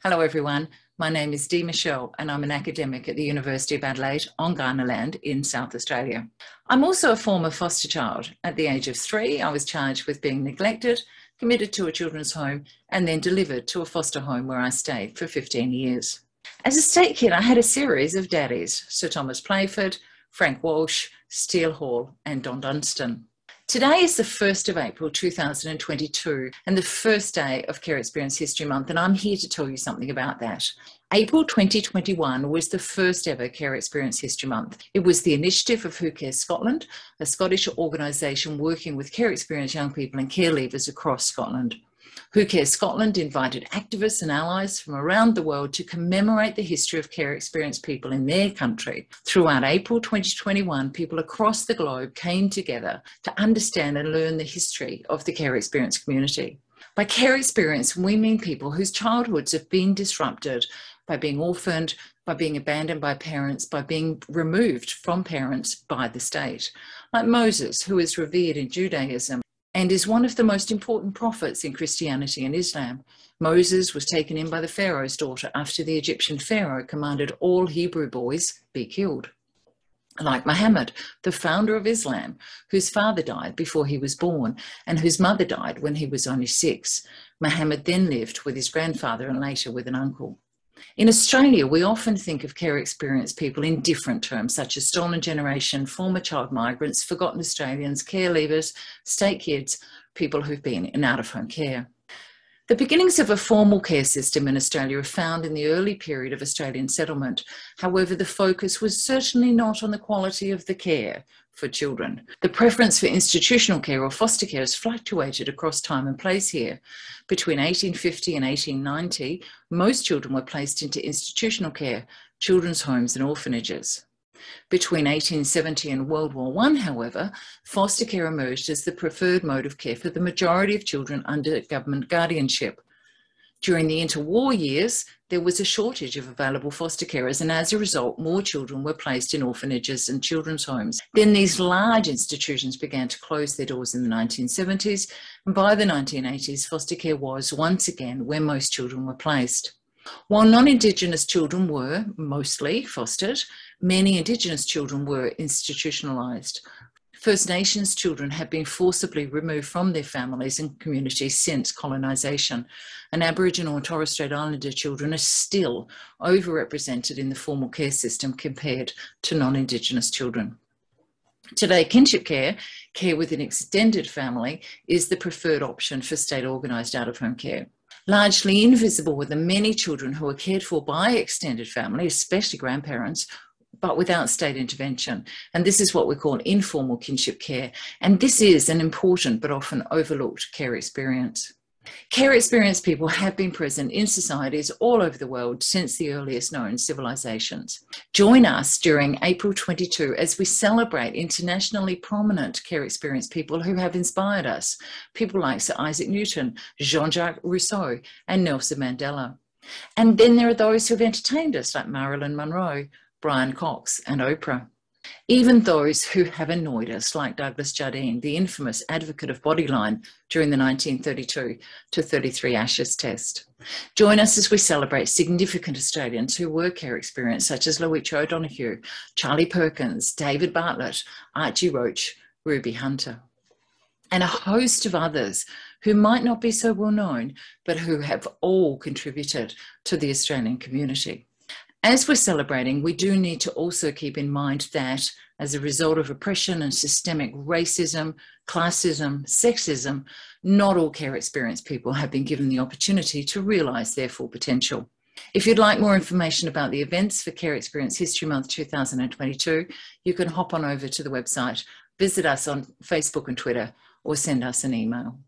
Hello everyone, my name is Dee Michelle and I'm an academic at the University of Adelaide on Kaurna land in South Australia. I'm also a former foster child. At the age of 3, I was charged with being neglected, committed to a children's home and then delivered to a foster home where I stayed for 15 years. As a state kid, I had a series of daddies, Sir Thomas Playford, Frank Walsh, Steele Hall and Don Dunstan. Today is the 1st of April 2022 and the first day of Care Experience History Month, and I'm here to tell you something about that. April 2021 was the first ever Care Experience History Month. It was the initiative of Who Cares Scotland, a Scottish organisation working with care experienced young people and care leavers across Scotland. Who Cares Scotland invited activists and allies from around the world to commemorate the history of care experienced people in their country. Throughout April 2021, people across the globe came together to understand and learn the history of the care experienced community. By care experience, we mean people whose childhoods have been disrupted by being orphaned, by being abandoned by parents, by being removed from parents by the state. Like Moses, who is revered in Judaism and is one of the most important prophets in Christianity and Islam. Moses was taken in by the Pharaoh's daughter after the Egyptian Pharaoh commanded all Hebrew boys be killed. Like Muhammad, the founder of Islam, whose father died before he was born and whose mother died when he was only 6. Muhammad then lived with his grandfather and later with an uncle. In Australia, we often think of care experienced people in different terms, such as stolen generation, former child migrants, forgotten Australians, care leavers, state kids, people who've been in out-of-home care. The beginnings of a formal care system in Australia are found in the early period of Australian settlement. However, the focus was certainly not on the quality of the care for children. The preference for institutional care or foster care has fluctuated across time and place here. Between 1850 and 1890, most children were placed into institutional care, children's homes and orphanages. Between 1870 and World War I, however, foster care emerged as the preferred mode of care for the majority of children under government guardianship. During the interwar years, there was a shortage of available foster carers, and as a result, more children were placed in orphanages and children's homes. Then these large institutions began to close their doors in the 1970s, and by the 1980s, foster care was once again where most children were placed. While non-Indigenous children were mostly fostered, many Indigenous children were institutionalised. First Nations children have been forcibly removed from their families and communities since colonisation, and Aboriginal and Torres Strait Islander children are still overrepresented in the formal care system compared to non-Indigenous children. Today, kinship care, care with an extended family, is the preferred option for state-organised out-of-home care. Largely invisible were the many children who are cared for by extended family, especially grandparents, but without state intervention. And this is what we call informal kinship care. And this is an important but often overlooked care experience. Care experienced people have been present in societies all over the world since the earliest known civilizations. Join us during April 22 as we celebrate internationally prominent care experienced people who have inspired us. People like Sir Isaac Newton, Jean-Jacques Rousseau, and Nelson Mandela. And then there are those who have entertained us like Marilyn Monroe, Brian Cox and Oprah. Even those who have annoyed us like Douglas Jardine, the infamous advocate of Bodyline during the 1932 to 33 Ashes test. Join us as we celebrate significant Australians who were care experienced, such as Luigi O'Donoghue, Charlie Perkins, David Bartlett, Archie Roach, Ruby Hunter, and a host of others who might not be so well known, but who have all contributed to the Australian community. As we're celebrating, we do need to also keep in mind that as a result of oppression and systemic racism, classism, sexism, not all care experienced people have been given the opportunity to realise their full potential. If you'd like more information about the events for Care Experience History Month 2022, you can hop on over to the website, visit us on Facebook and Twitter, or send us an email.